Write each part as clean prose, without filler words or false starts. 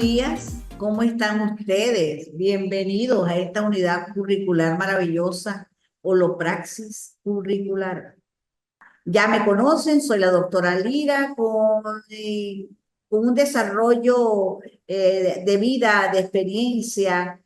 días, ¿cómo están ustedes? Bienvenidos a esta unidad curricular maravillosa, Holopraxis curricular. Ya me conocen, soy la doctora Lira con un desarrollo de vida, de experiencia,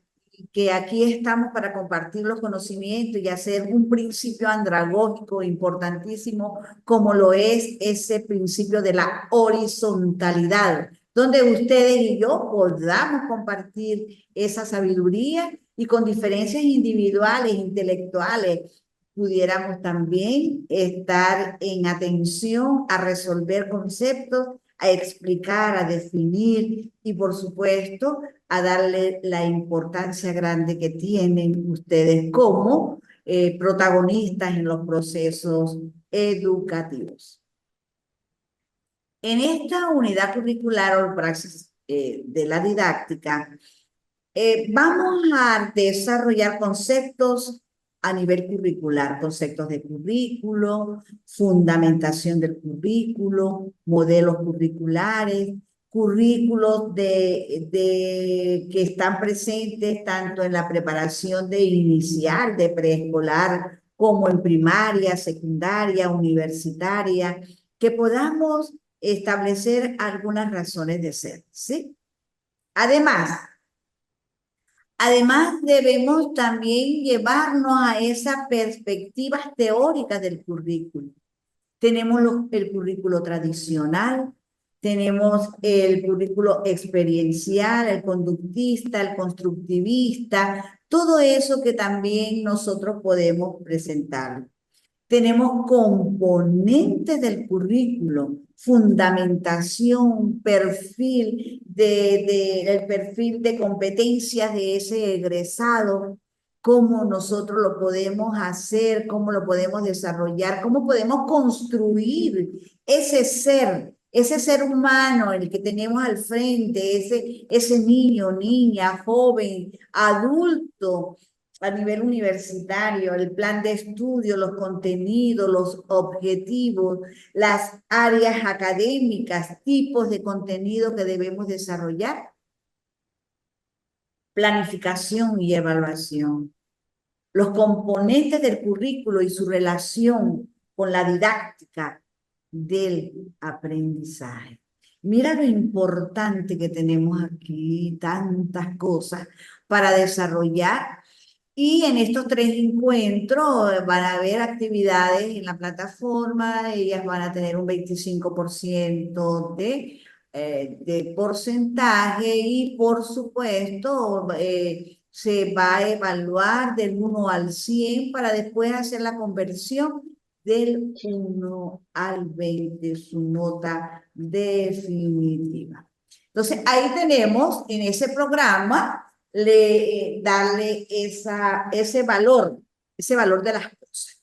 que aquí estamos para compartir los conocimientos y hacer un principio andragógico importantísimo, como lo es ese principio de la horizontalidad, donde ustedes y yo podamos compartir esa sabiduría y con diferencias individuales, intelectuales, pudiéramos también estar en atención a resolver conceptos, a explicar, a definir y, por supuesto, a darle la importancia grande que tienen ustedes como protagonistas en los procesos educativos. En esta unidad curricular o praxis de la didáctica, vamos a desarrollar conceptos a nivel curricular, conceptos de currículo, fundamentación del currículo, modelos curriculares, currículos que están presentes tanto en la preparación de inicial, de preescolar, como en primaria, secundaria, universitaria, que podamos establecer algunas razones de ser, ¿sí? Además, debemos también llevarnos a esas perspectivas teóricas del currículo. Tenemos el currículo tradicional, tenemos el currículo experiencial, el conductista, el constructivista, todo eso que también nosotros podemos presentar. Tenemos componentes del currículo, fundamentación, el perfil de competencias de ese egresado, cómo nosotros lo podemos hacer, cómo lo podemos desarrollar, cómo podemos construir ese ser humano, el que tenemos al frente, ese niño, niña, joven, adulto, a nivel universitario, el plan de estudio, los contenidos, los objetivos, las áreas académicas, tipos de contenido que debemos desarrollar, planificación y evaluación, los componentes del currículo y su relación con la didáctica del aprendizaje. Mira lo importante que tenemos aquí, tantas cosas para desarrollar. Y en estos 3 encuentros van a haber actividades en la plataforma, ellas van a tener un 25% de porcentaje y por supuesto se va a evaluar del 1 al 100 para después hacer la conversión del 1 al 20, su nota definitiva. Entonces ahí tenemos en ese programa darle ese valor de las cosas.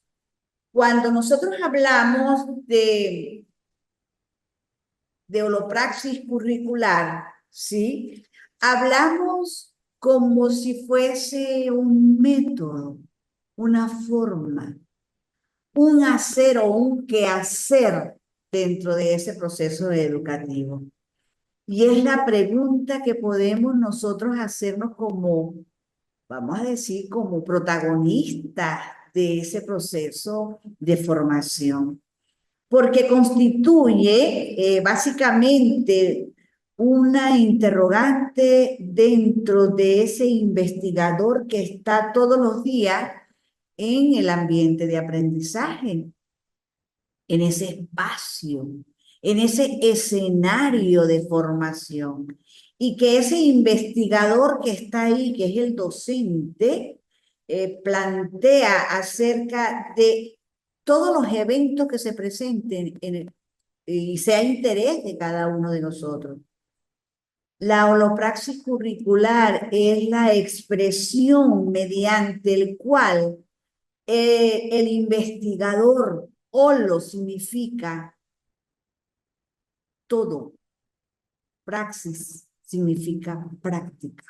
Cuando nosotros hablamos de holopraxis curricular, ¿sí? Hablamos como si fuese un método, una forma, un hacer o un quehacer dentro de ese proceso educativo. Y es la pregunta que podemos nosotros hacernos como, vamos a decir, como protagonistas de ese proceso de formación, porque constituye básicamente una interrogante dentro de ese investigador que está todos los días en el ambiente de aprendizaje, en ese espacio, en ese escenario de formación. Y que ese investigador que está ahí, que es el docente, plantea acerca de todos los eventos que se presenten y sea interés de cada uno de nosotros. La holopraxis curricular es la expresión mediante el cual el investigador, holo significa todo, praxis significa práctica.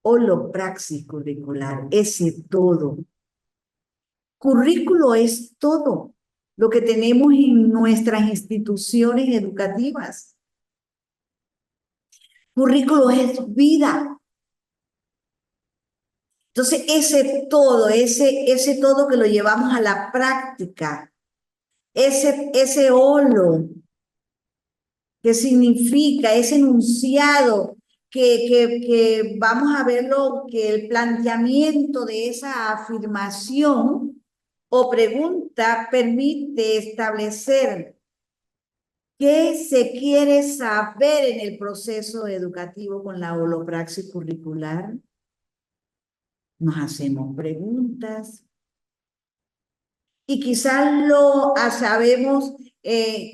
Holopraxis curricular, ese todo. Currículo es todo lo que tenemos en nuestras instituciones educativas. Currículo es vida. Entonces, ese todo que lo llevamos a la práctica, ese holo, que significa ese enunciado, que vamos a verlo, que el planteamiento de esa afirmación o pregunta permite establecer qué se quiere saber en el proceso educativo con la holopraxis curricular. Nos hacemos preguntas y quizás lo sabemos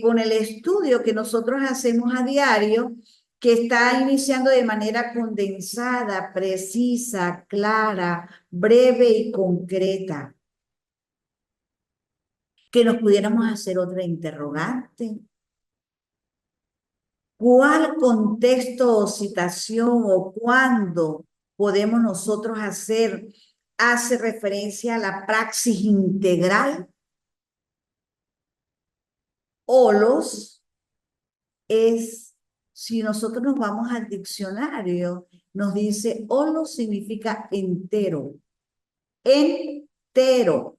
con el estudio que nosotros hacemos a diario, que está iniciando de manera condensada, precisa, clara, breve y concreta. Que nos pudiéramos hacer otra interrogante. ¿Cuál contexto o citación o cuándo podemos nosotros hace referencia a la praxis integral? Olos es, si nosotros nos vamos al diccionario, nos dice holos significa entero, entero.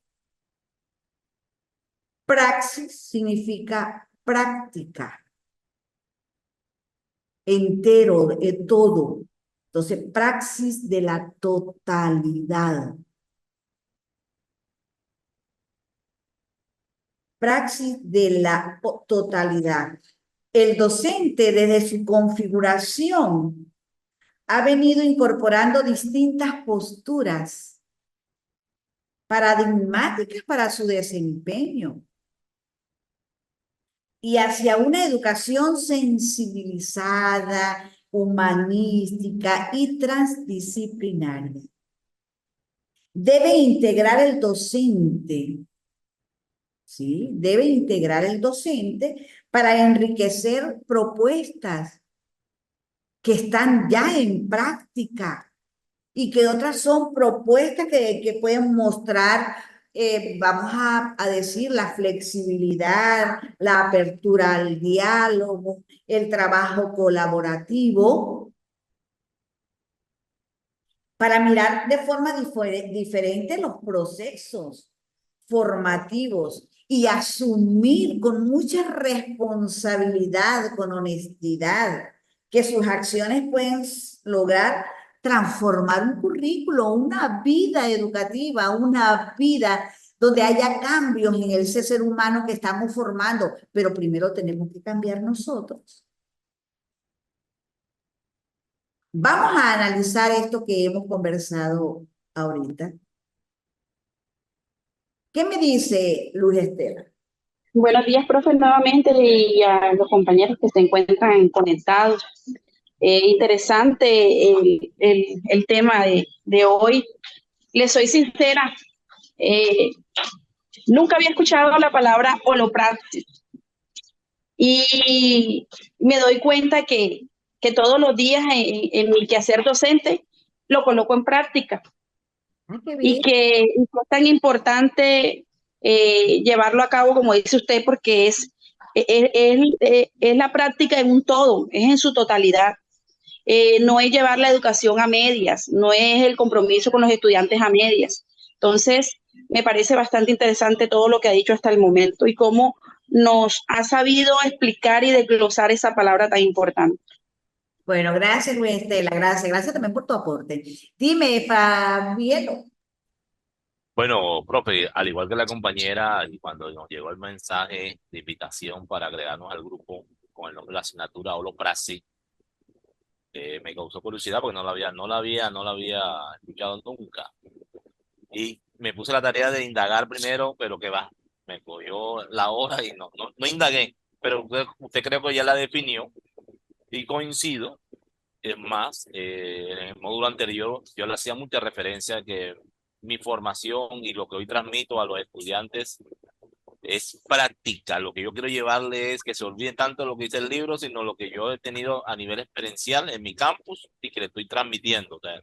Praxis significa práctica, entero, todo. Entonces, praxis de la totalidad. Praxis de la totalidad. El docente, desde su configuración, ha venido incorporando distintas posturas paradigmáticas para su desempeño y hacia una educación sensibilizada, humanística y transdisciplinaria. Debe integrar el docente, ¿sí? Debe integrar el docente para enriquecer propuestas que están ya en práctica y que otras son propuestas que pueden mostrar, vamos a decir, la flexibilidad, la apertura al diálogo, el trabajo colaborativo, para mirar de forma diferente los procesos formativos y asumir con mucha responsabilidad, con honestidad, que sus acciones pueden lograr transformar un currículo, una vida educativa, una vida donde haya cambios en ese ser humano que estamos formando, pero primero tenemos que cambiar nosotros. Vamos a analizar esto que hemos conversado ahorita. ¿Qué me dice Luz Estela? Buenos días, profe, nuevamente y a los compañeros que se encuentran conectados. Interesante el tema de hoy. Les soy sincera, eh, nunca había escuchado la palabra holopraxis y me doy cuenta que todos los días en mi quehacer docente lo coloco en práctica. Qué Y bien. que es tan importante llevarlo a cabo, como dice usted, porque es la práctica en un todo, es en su totalidad. No es llevar la educación a medias, no es el compromiso con los estudiantes a medias. Entonces, me parece bastante interesante todo lo que ha dicho hasta el momento y cómo nos ha sabido explicar y desglosar esa palabra tan importante. Bueno, gracias, Luz Estela, gracias. Gracias también por tu aporte. Dime, Fabielo. Bueno, profe, al igual que la compañera, y cuando nos llegó el mensaje de invitación para agregarnos al grupo con el nombre de la asignatura Holopraxis, me causó curiosidad porque no la había escuchado nunca. Y me puse la tarea de indagar primero, pero que va, me cogió la hora y no indagué, pero usted creo que ya la definió y coincido. Es más, en el módulo anterior yo le hacía mucha referencia a que mi formación y lo que hoy transmito a los estudiantes es práctica. Lo que yo quiero llevarle es que se olviden tanto de lo que dice el libro, sino lo que yo he tenido a nivel experiencial en mi campus y que le estoy transmitiendo. O sea,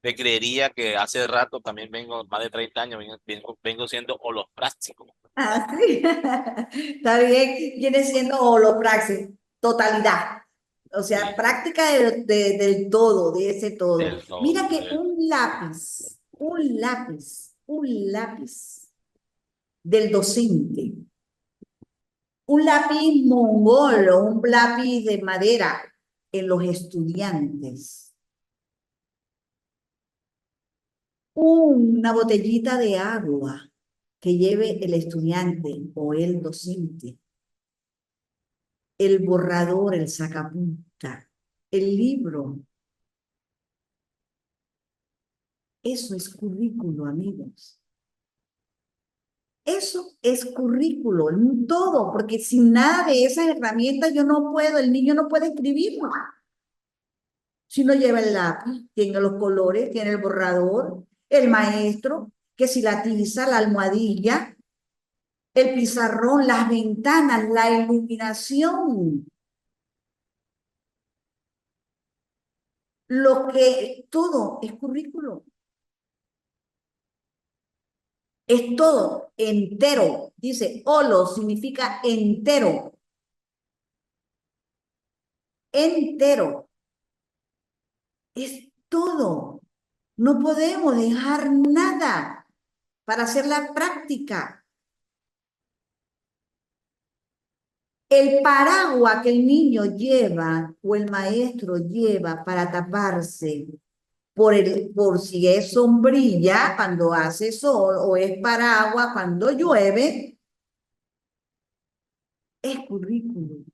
te creería que hace rato también vengo, más de 30 años, vengo siendo holopráctico. Ah, sí. Está bien, viene siendo holopraxis, totalidad. O sea, Sí, práctica del todo, de ese todo. del todo. Mira que un lápiz del docente, un lápiz mongol o un lápiz de madera en los estudiantes, una botellita de agua que lleve el estudiante o el docente, el borrador, el sacapunta, el libro. Eso es currículo, amigos. Eso es currículo, todo, porque sin nada de esas herramientas yo no puedo, el niño no puede escribirlo. Si no lleva el lápiz, tiene los colores, tiene el borrador, el maestro, que si la tiza, la almohadilla, el pizarrón, las ventanas, la iluminación, todo es currículo. Es todo entero. Dice, holo significa entero. Entero. Es todo. No podemos dejar nada para hacer la práctica. El paraguas que el niño lleva o el maestro lleva para taparse por si es sombrilla cuando hace sol o es paraguas cuando llueve, es currículum.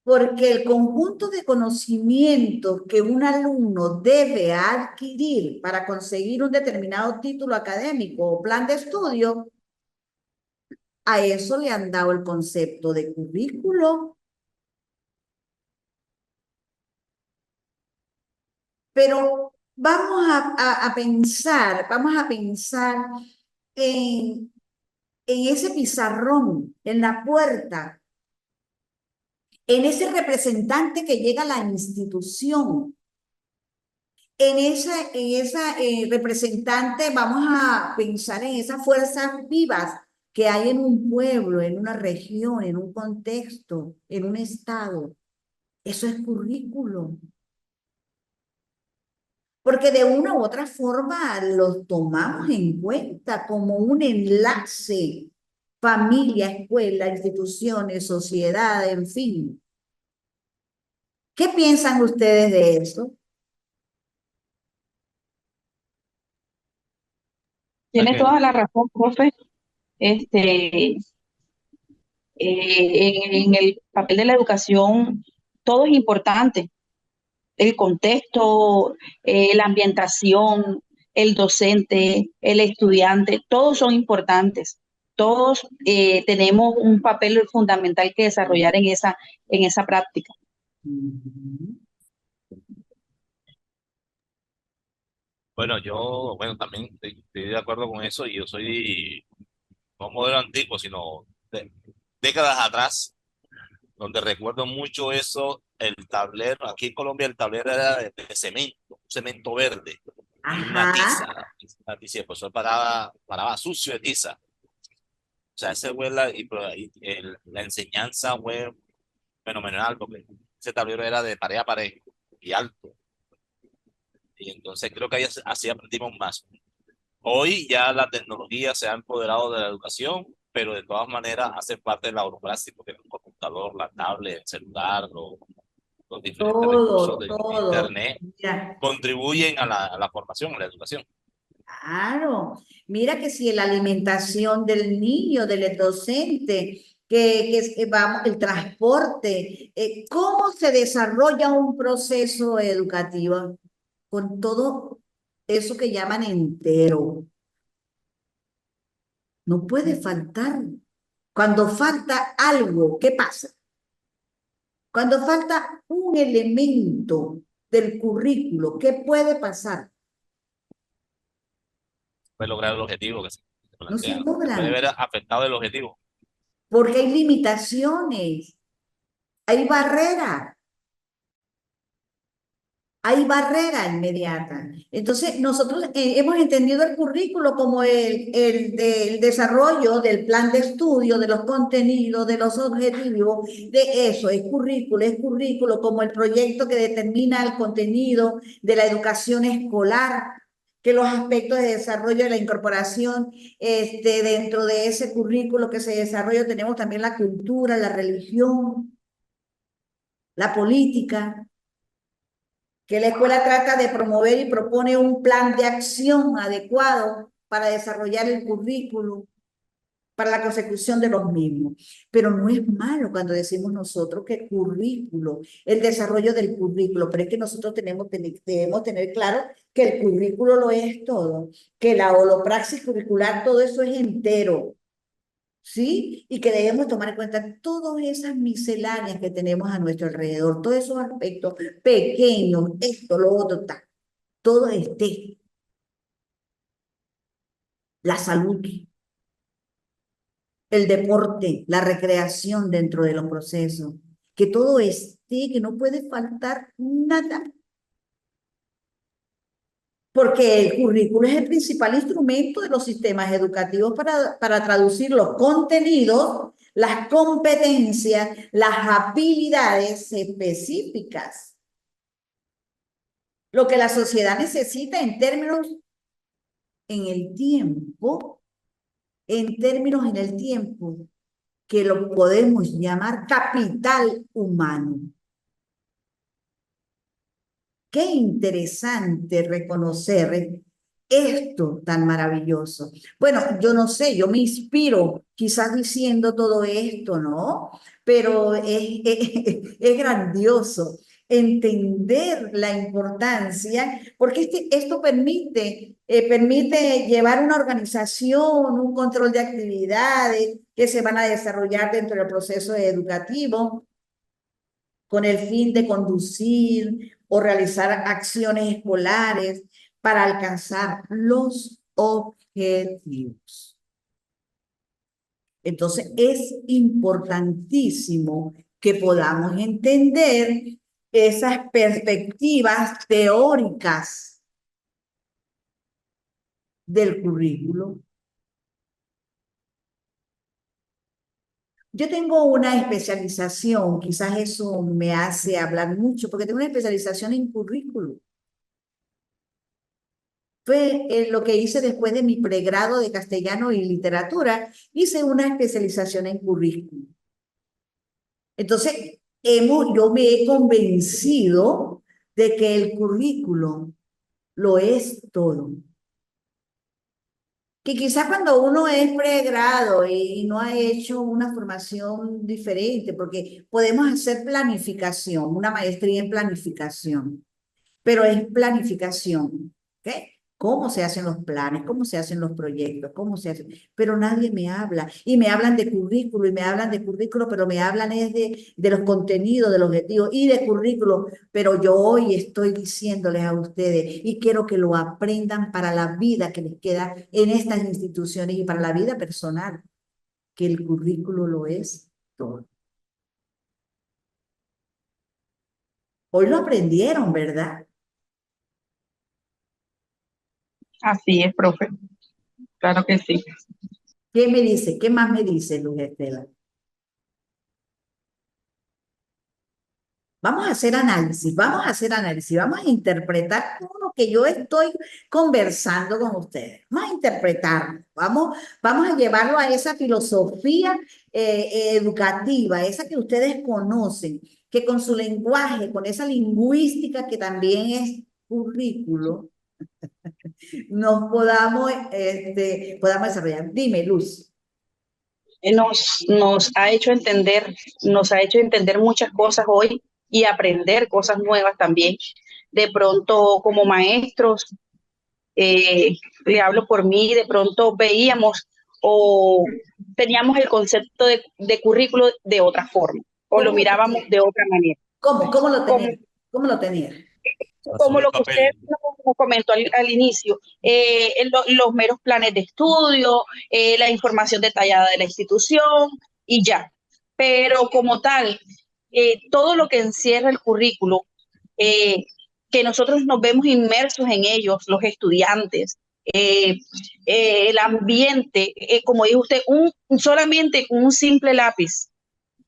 Porque el conjunto de conocimientos que un alumno debe adquirir para conseguir un determinado título académico o plan de estudio, a eso le han dado el concepto de currículo. Pero vamos a pensar en, en ese pizarrón, en la puerta, en ese representante que llega a la institución, en esa representante, vamos a pensar en esas fuerzas vivas que hay en un pueblo, en una región, en un contexto, en un estado. Eso es currículo. Porque de una u otra forma los tomamos en cuenta como un enlace, familia, escuela, instituciones, sociedad, en fin. ¿Qué piensan ustedes de eso? Tiene Que toda la razón, profe. Este, en el papel de la educación, todo es importante. El contexto, la ambientación, el docente, el estudiante, todos son importantes. Todos tenemos un papel fundamental que desarrollar en esa práctica. Ujú. bueno, también estoy de acuerdo con eso y yo soy no modelo antiguo, sino décadas atrás, donde recuerdo mucho eso, el tablero, aquí en Colombia el tablero era de cemento, un cemento verde y Ajá, una tiza, y el profesor paraba sucio de tiza. O sea, ese fue la enseñanza fue fenomenal, porque ese tablero era de pared a pared y alto. Y entonces creo que ahí así aprendimos más. Hoy ya la tecnología se ha empoderado de la educación, pero de todas maneras hace parte de la burocracia, porque el computador, la tablet, el celular, los diferentes recursos todo, de todo. Internet Mira, contribuyen a la formación, a la educación. claro, mira que si la alimentación del niño, del docente, vamos, el transporte, ¿cómo se desarrolla un proceso educativo con todo eso que llaman entero? No puede faltar. Cuando falta algo, ¿qué pasa? Cuando falta un elemento del currículo, ¿qué puede pasar? Puede lograr el objetivo que se No se plantea. Se puede logran ver afectado el objetivo. porque hay limitaciones, hay barreras. hay barrera inmediata. Entonces, nosotros hemos entendido el currículo como el desarrollo del plan de estudio, de los contenidos, de los objetivos, de eso, es currículo como el proyecto que determina el contenido de la educación escolar, que los aspectos de desarrollo de la incorporación, dentro de ese currículo que se desarrolla tenemos también la cultura, la religión, la política, que la escuela trata de promover y propone un plan de acción adecuado para desarrollar el currículo, para la consecución de los mismos. Pero no es malo cuando decimos nosotros que el currículo, el desarrollo del currículo, pero es que nosotros debemos tener claro que el currículo lo es todo, que la holopraxis curricular, todo eso es entero. ¿Sí? Y que debemos tomar en cuenta todas esas misceláneas que tenemos a nuestro alrededor, todos esos aspectos pequeños, esto, lo otro, todo esté. La salud, el deporte, la recreación dentro de los procesos, que todo esté, que no puede faltar nada. Porque el currículo es el principal instrumento de los sistemas educativos para traducir los contenidos, las competencias, las habilidades específicas. Lo que la sociedad necesita en términos en el tiempo, que lo podemos llamar capital humano. Qué interesante reconocer esto tan maravilloso. Bueno, yo no sé, yo me inspiro quizás diciendo todo esto, ¿no? Pero es grandioso entender la importancia, porque esto permite llevar una organización, un control de actividades que se van a desarrollar dentro del proceso educativo con el fin de conducir o realizar acciones escolares para alcanzar los objetivos. Entonces, es importantísimo que podamos entender esas perspectivas teóricas del currículo. Yo tengo una especialización, quizás eso me hace hablar mucho, porque tengo una especialización en currículo. Fue lo que hice después de mi pregrado de castellano y literatura, hice una especialización en currículo. Entonces, yo me he convencido de que el currículo lo es todo. Que quizás cuando uno es pregrado y no ha hecho una formación diferente, porque podemos hacer planificación, una maestría en planificación, pero es planificación, ¿ok? ¿Cómo se hacen los planes? ¿Cómo se hacen los proyectos? ¿Cómo se hacen? Pero nadie me habla. Y me hablan de currículo, y me hablan de currículo, pero me hablan es de los contenidos, de los objetivos y de currículo. Pero yo hoy estoy diciéndoles a ustedes, y quiero que lo aprendan para la vida que les queda en estas instituciones y para la vida personal, que el currículo lo es todo. Hoy lo aprendieron, ¿verdad? Así es, profe. Claro que sí. ¿Qué me dice? ¿Qué más me dice, Luz Estela? Vamos a hacer análisis, vamos a interpretar todo lo que yo estoy conversando con ustedes. Vamos a interpretarlo, vamos a llevarlo a esa filosofía educativa, esa que ustedes conocen, que con su lenguaje, con esa lingüística que también es currículo, nos podamos desarrollar. Dime, Luz. Nos nos ha hecho entender muchas cosas hoy y aprender cosas nuevas también. De pronto, como maestros, le hablo por mí, de pronto veíamos o teníamos el concepto de currículo de otra forma, o lo ¿Cómo lo mirábamos tenía? de otra manera. ¿Cómo lo Como, tenía? ¿Cómo lo tenía? como Sobre el lo que usted papel. nos comentó al inicio, los meros planes de estudio, la información detallada de la institución y ya. Pero como tal, todo lo que encierra el currículo, eh, que nosotros nos vemos inmersos en ellos, los estudiantes, el ambiente, como dijo usted, solamente con un simple lápiz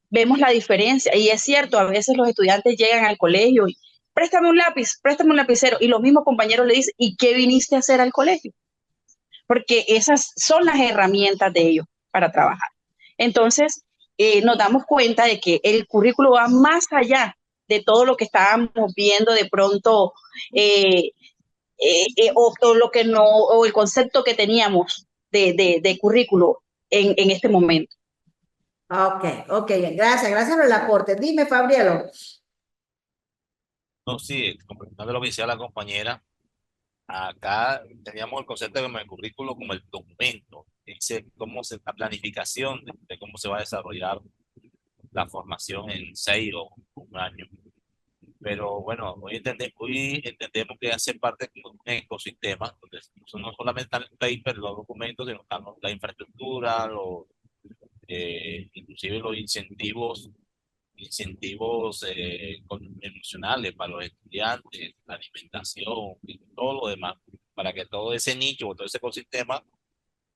vemos la diferencia. Y es cierto, a veces los estudiantes llegan al colegio y préstame un lápiz, préstame un lapicero, y los mismos compañeros le dicen, ¿y qué viniste a hacer al colegio? Porque esas son las herramientas de ellos para trabajar. Entonces, nos damos cuenta de que el currículo va más allá de todo lo que estábamos viendo de pronto, o lo que no, o el concepto que teníamos de currículo en este momento. Ok, ok, gracias por el aporte. Dime, Fabrielo. No, sí, complementando lo que decía la compañera, acá teníamos el concepto de currículo como el documento, dice la planificación de cómo se va a desarrollar la formación en 6 o un año. Pero bueno, hoy entendemos que hace parte de un ecosistema, donde no solamente están el paper, los documentos, sino están la infraestructura, inclusive los incentivos emocionales para los estudiantes, la alimentación y todo lo demás, para que todo ese nicho o todo ese ecosistema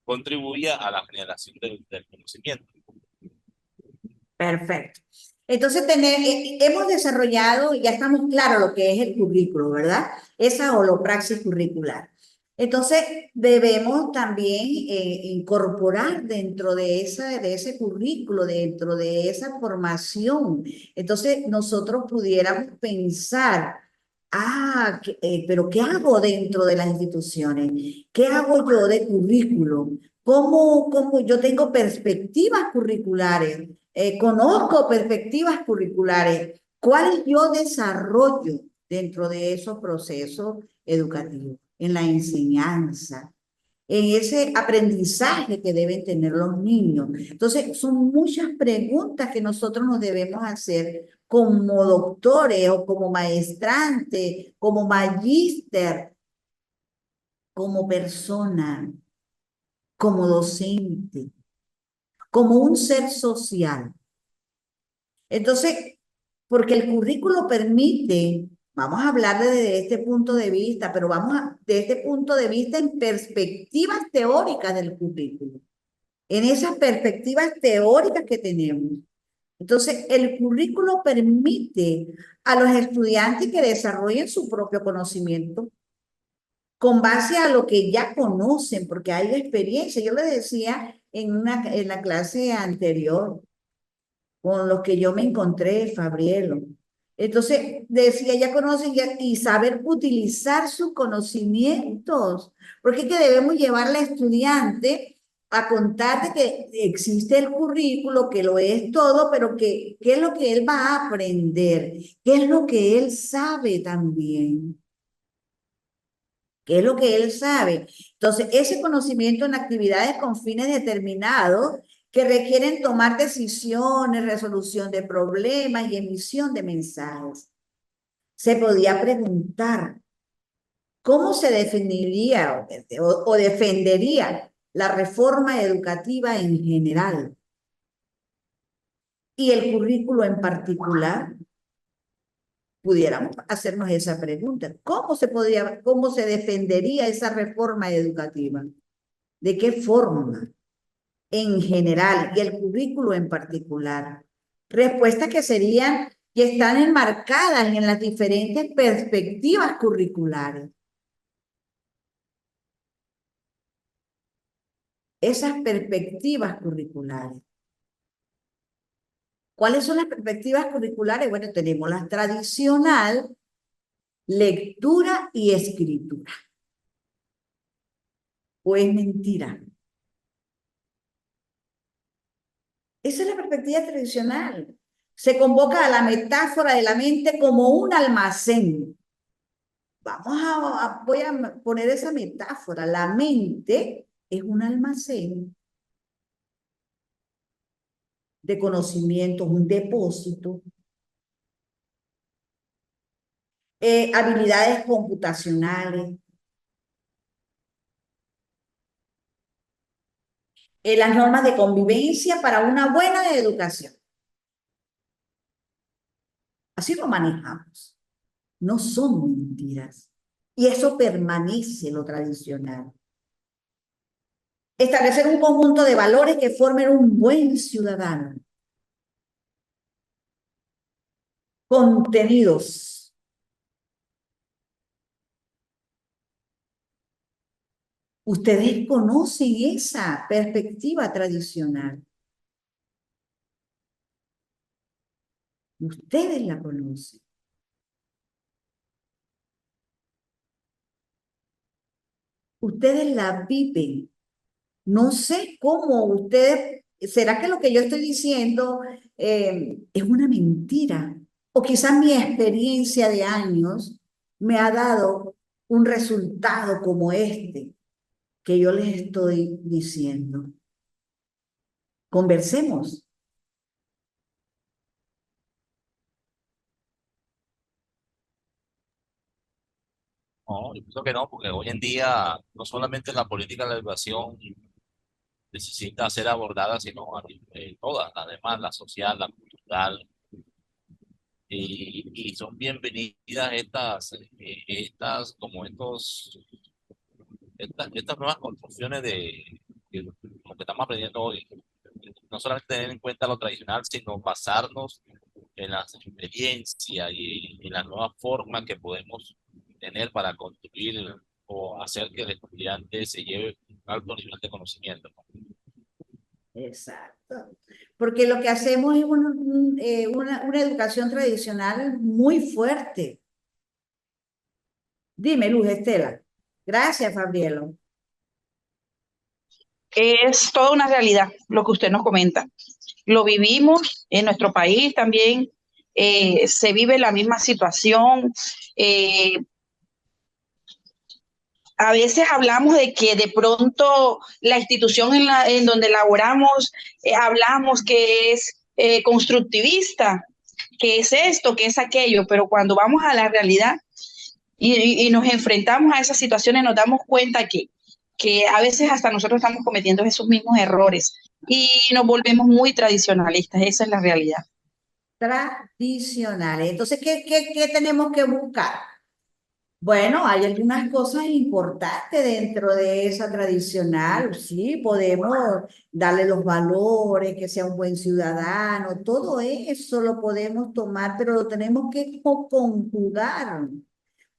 contribuya a la generación del conocimiento. Perfecto. Entonces, hemos desarrollado, ya estamos claros lo que es el currículo, ¿verdad? Esa holopraxis curricular. Entonces, debemos también incorporar dentro de ese currículo, dentro de esa formación. Entonces, nosotros pudiéramos pensar, pero ¿qué hago dentro de las instituciones? ¿Qué hago yo de currículo? ¿Cómo yo tengo perspectivas curriculares? Conozco perspectivas curriculares. ¿Cuál yo desarrollo dentro de esos procesos educativos, en la enseñanza, en ese aprendizaje que deben tener los niños? Entonces, son muchas preguntas que nosotros nos debemos hacer como doctores o como maestrantes, como magíster, como persona, como docente, como un ser social. Entonces, porque el currículo permite, vamos a hablar desde este punto de vista, pero de este punto de vista en perspectivas teóricas del currículo, en esas perspectivas teóricas que tenemos. Entonces, el currículo permite a los estudiantes que desarrollen su propio conocimiento con base a lo que ya conocen, porque hay experiencia. Yo le decía en la clase anterior, con los que yo me encontré, Fabrielo. Entonces, decía, ya conocen y saber utilizar sus conocimientos, porque es que debemos llevar al estudiante a contar de que existe el currículo, que lo es todo, pero que, ¿qué es lo que él va a aprender? ¿Qué es lo que él sabe también? ¿Qué es lo que él sabe? Entonces, ese conocimiento en actividades con fines determinados que requieren tomar decisiones, resolución de problemas y emisión de mensajes. Se podía preguntar, ¿cómo se definiría o defendería la reforma educativa en general y el currículo en particular? Pudiéramos hacernos esa pregunta. ¿Cómo se defendería esa reforma educativa? ¿De qué forma? En general y el currículo en particular. Respuestas que están enmarcadas en las diferentes perspectivas curriculares. Esas perspectivas curriculares. ¿Cuáles son las perspectivas curriculares? Bueno, tenemos la tradicional, lectura y escritura. ¿O es mentira? Esa es la perspectiva tradicional. Se convoca a la metáfora de la mente como un almacén. Voy a poner esa metáfora. La mente es un almacén de conocimientos, un depósito, habilidades computacionales, las normas de convivencia para una buena educación. Así lo manejamos. no son mentiras. Y eso permanece lo tradicional. Establecer un conjunto de valores que formen un buen ciudadano. Contenidos. Ustedes conocen esa perspectiva tradicional. Ustedes la conocen. Ustedes la viven. No sé cómo ustedes, ¿será que lo que yo estoy diciendo es una mentira? O quizás mi experiencia de años me ha dado un resultado como este que yo les estoy diciendo. Conversemos. No, yo pienso que no, porque hoy en día no solamente la política de la educación necesita ser abordada, sino todas, además la social, la cultural, y son bienvenidas estas nuevas construcciones de lo que estamos aprendiendo hoy. No solamente tener en cuenta lo tradicional, sino basarnos en las experiencias y en las nuevas formas que podemos tener para construir o hacer que el estudiante se lleve un alto nivel de conocimiento, ¿no? Exacto. Porque lo que hacemos es una educación tradicional muy fuerte. Dime, Luz Estela. Gracias, Fabrielo. Es toda una realidad lo que usted nos comenta. Lo vivimos en nuestro país también, se vive la misma situación. A veces hablamos de que de pronto la institución en donde laboramos, hablamos que es constructivista, que es esto, que es aquello, pero cuando vamos a la realidad y nos enfrentamos a esas situaciones, nos damos cuenta que a veces hasta nosotros estamos cometiendo esos mismos errores y nos volvemos muy tradicionalistas, esa es la realidad. Tradicionales. Entonces, ¿qué tenemos que buscar? Bueno, hay algunas cosas importantes dentro de esa tradicional, sí, podemos darle los valores, que sea un buen ciudadano, todo eso lo podemos tomar, pero lo tenemos que conjugar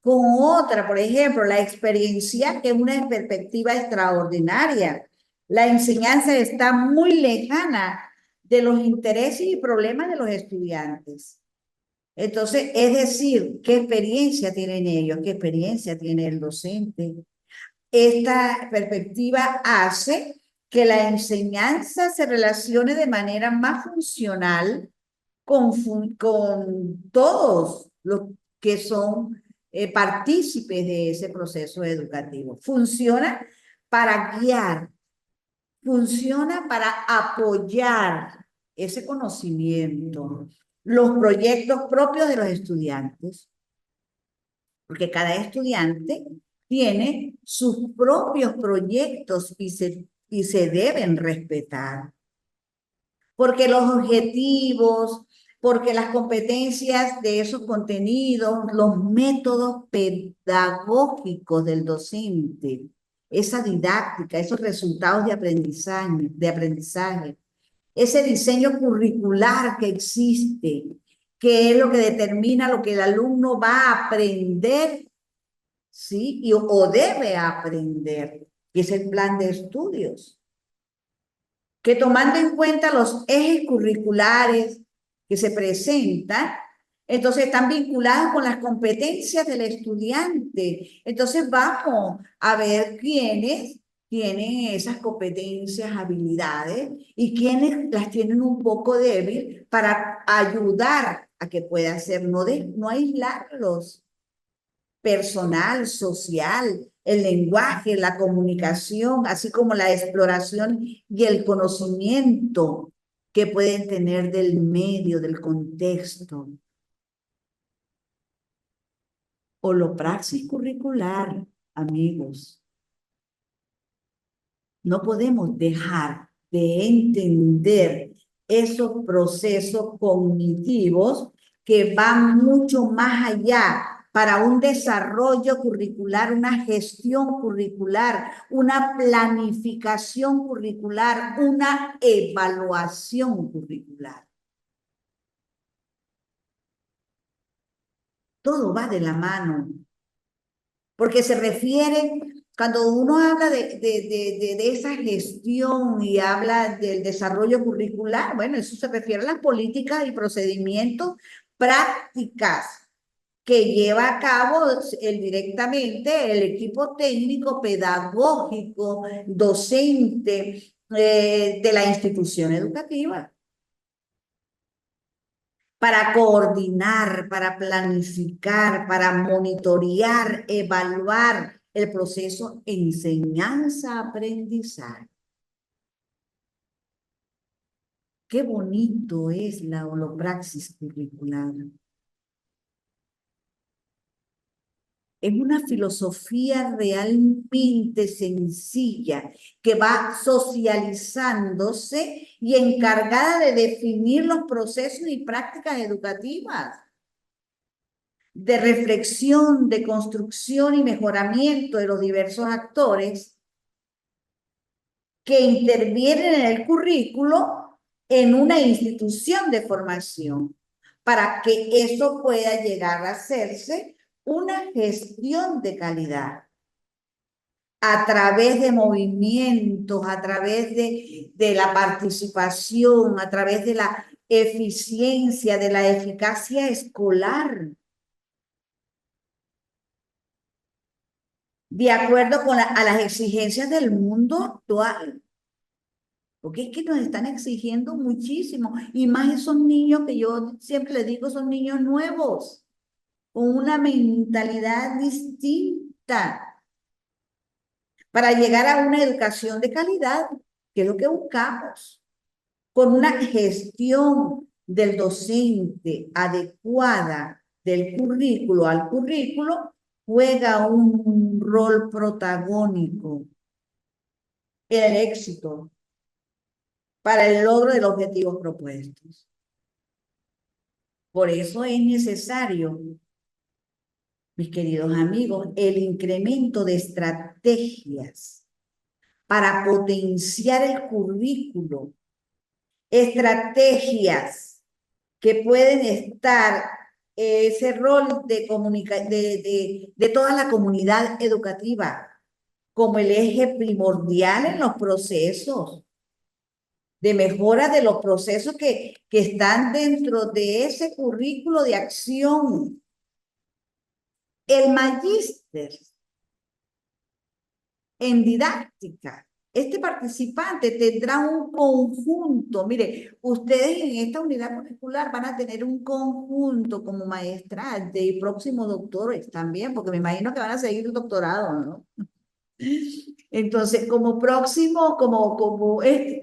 con otra, por ejemplo, la experiencia, que es una perspectiva extraordinaria. La enseñanza está muy lejana de los intereses y problemas de los estudiantes. Entonces, es decir, ¿qué experiencia tienen ellos? ¿Qué experiencia tiene el docente? Esta perspectiva hace que la enseñanza se relacione de manera más funcional con todos los que son partícipes de ese proceso educativo. Funciona para guiar, funciona para apoyar ese conocimiento, los proyectos propios de los estudiantes, porque cada estudiante tiene sus propios proyectos y se deben respetar, porque los objetivos, porque las competencias de esos contenidos, los métodos pedagógicos del docente, esa didáctica, esos resultados de aprendizaje, ese diseño curricular que existe, que es lo que determina lo que el alumno va a aprender, ¿sí? O debe aprender, que es el plan de estudios, que tomando en cuenta los ejes curriculares que se presentan, entonces están vinculados con las competencias del estudiante. Entonces vamos a ver quiénes tienen esas competencias, habilidades y quiénes las tienen un poco débil para ayudar a que pueda ser, no aislarlos, personal, social, el lenguaje, la comunicación, así como la exploración y el conocimiento que pueden tener del medio, del contexto. Holopraxis curricular, amigos. No podemos dejar de entender esos procesos cognitivos que van mucho más allá para un desarrollo curricular, una gestión curricular, una planificación curricular, una evaluación curricular. Todo va de la mano, porque se refiere, cuando uno habla de esa gestión y habla del desarrollo curricular, bueno, eso se refiere a las políticas y procedimientos, prácticas que lleva a cabo directamente el equipo técnico, pedagógico, docente de la institución educativa, para coordinar, para planificar, para monitorear, evaluar el proceso enseñanza-aprendizaje. Qué bonito es la holopraxis curricular. Es una filosofía realmente sencilla que va socializándose y encargada de definir los procesos y prácticas educativas, de reflexión, de construcción y mejoramiento de los diversos actores que intervienen en el currículo en una institución de formación, para que eso pueda llegar a hacerse una gestión de calidad a través de movimientos, a través de la participación, a través de la eficiencia, de la eficacia escolar, de acuerdo a las exigencias del mundo actual. Porque es que nos están exigiendo muchísimo, y más esos niños que yo siempre les digo, son niños nuevos, con una mentalidad distinta, para llegar a una educación de calidad, que es lo que buscamos, con una gestión del docente adecuada del currículo al currículo, juega un rol protagónico en el éxito para el logro de los objetivos propuestos. Por eso es necesario, mis queridos amigos, el incremento de estrategias para potenciar el currículo, estrategias que pueden estar ese rol de toda la comunidad educativa como el eje primordial en los procesos de mejora de los procesos que están dentro de ese currículo de acción. El magíster en didáctica, este participante tendrá un conjunto. Mire, ustedes en esta unidad curricular van a tener un conjunto como maestras de próximos doctores también, porque me imagino que van a seguir el doctorado, ¿no? Entonces, como próximo,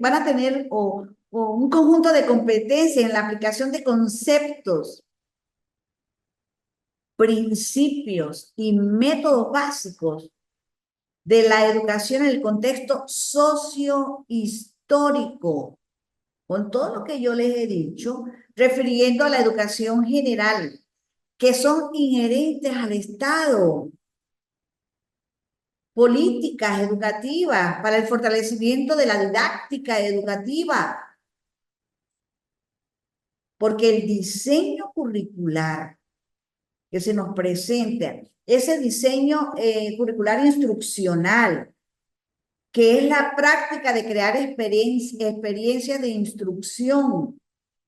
van a tener o un conjunto de competencias en la aplicación de conceptos, principios y métodos básicos de la educación en el contexto socio-histórico, con todo lo que yo les he dicho, refiriendo a la educación general, que son inherentes al Estado. Políticas educativas para el fortalecimiento de la didáctica educativa, porque el diseño curricular que se nos presenta, ese diseño curricular instruccional, que es la práctica de crear experiencias de instrucción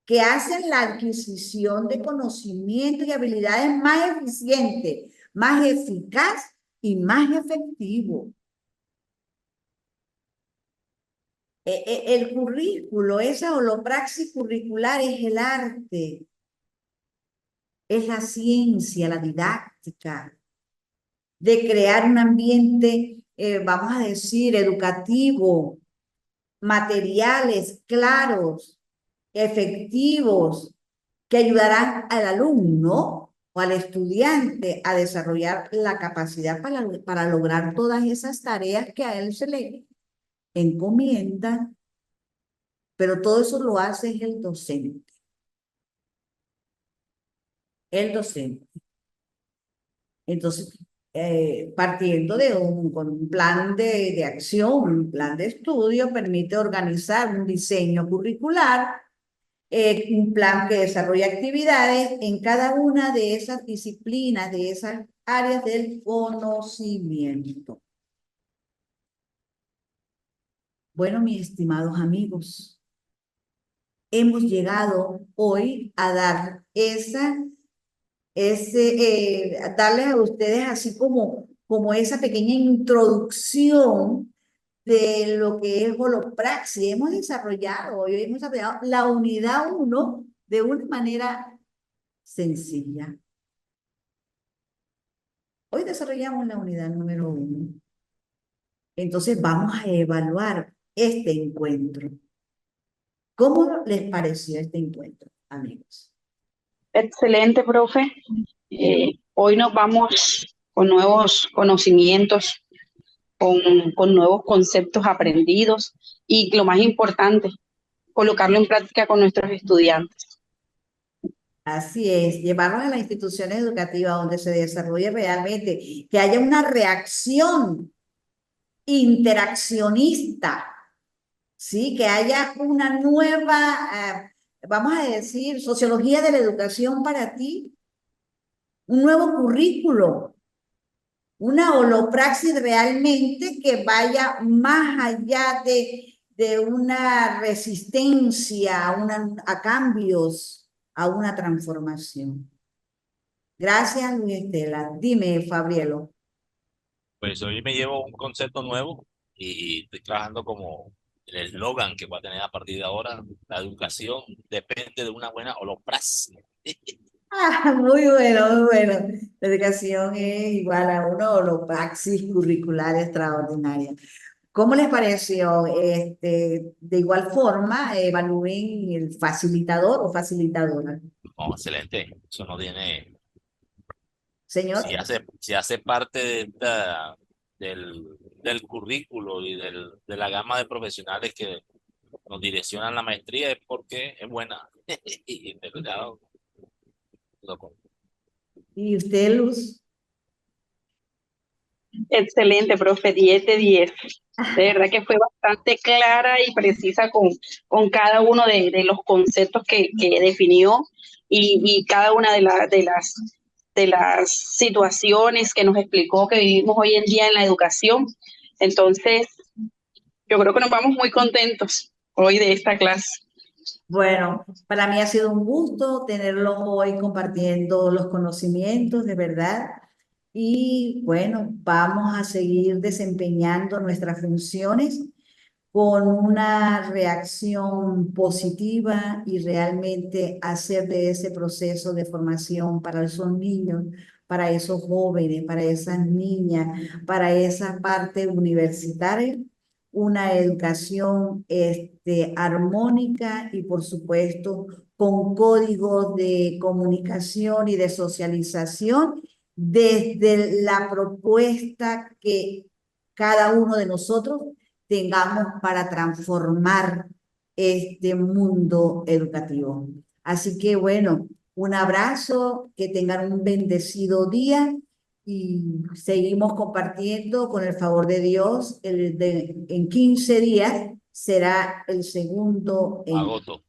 que hacen la adquisición de conocimientos y habilidades más eficiente, más eficaz y más efectivo. El currículo, esa holopraxis curricular es el arte, es la ciencia, la didáctica, de crear un ambiente, vamos a decir, educativo, materiales claros, efectivos, que ayudarán al alumno o al estudiante a desarrollar la capacidad para lograr todas esas tareas que a él se le encomienda, pero todo eso lo hace el docente. El docente. Entonces, partiendo con un plan de acción, un plan de estudio, permite organizar un diseño curricular, un plan que desarrolla actividades en cada una de esas disciplinas, de esas áreas del conocimiento. Bueno, mis estimados amigos, hemos llegado hoy a dar darles a ustedes así como esa pequeña introducción de lo que es holopraxis. Hoy hemos desarrollado la unidad 1 de una manera sencilla. Hoy desarrollamos la unidad número 1. Entonces vamos a evaluar este encuentro. ¿Cómo les pareció este encuentro, amigos? Excelente, profe. Hoy nos vamos con nuevos conocimientos, con nuevos conceptos aprendidos y lo más importante, colocarlo en práctica con nuestros estudiantes. Así es, llevarlos a las instituciones educativas donde se desarrolle realmente, que haya una reacción interaccionista, ¿sí? Que haya una nueva, vamos a decir, sociología de la educación para ti, un nuevo currículo, una holopraxis realmente que vaya más allá de una resistencia a cambios, a una transformación. Gracias, Luis Estela. Dime, Fabrielo. Pues hoy me llevo un concepto nuevo y estoy trabajando como el eslogan que va a tener a partir de ahora: la educación depende de una buena holopraxia. Ah, muy bueno, muy bueno. La educación es igual a una holopraxis curricular extraordinaria. ¿Cómo les pareció? De igual forma, evalúen el facilitador o facilitadora. Oh, excelente. Eso no tiene, Señor. si hace parte del currículo y de la gama de profesionales que nos direccionan la maestría, es porque es buena. Y de verdad, lo- ¿Y usted, Luz? Excelente, profe, 10 de 10. De verdad que fue bastante clara y precisa con cada uno de los conceptos que definió y cada una de las situaciones que nos explicó que vivimos hoy en día en la educación. Entonces, yo creo que nos vamos muy contentos hoy de esta clase. Bueno, para mí ha sido un gusto tenerlos hoy compartiendo los conocimientos, de verdad. Y bueno, vamos a seguir desempeñando nuestras funciones con una reacción positiva y realmente hacer de ese proceso de formación para esos niños, para esos jóvenes, para esas niñas, para esa parte universitaria, una educación armónica y por supuesto con códigos de comunicación y de socialización desde la propuesta que cada uno de nosotros tengamos para transformar este mundo educativo. Así que bueno, un abrazo, que tengan un bendecido día y seguimos compartiendo con el favor de Dios. En 15 días será el segundo. agoto.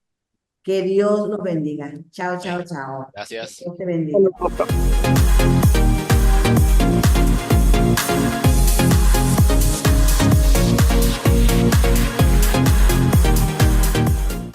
Que Dios los bendiga. Chao, chao, Amén. chao. Gracias. Dios te bendiga. Bueno, profe.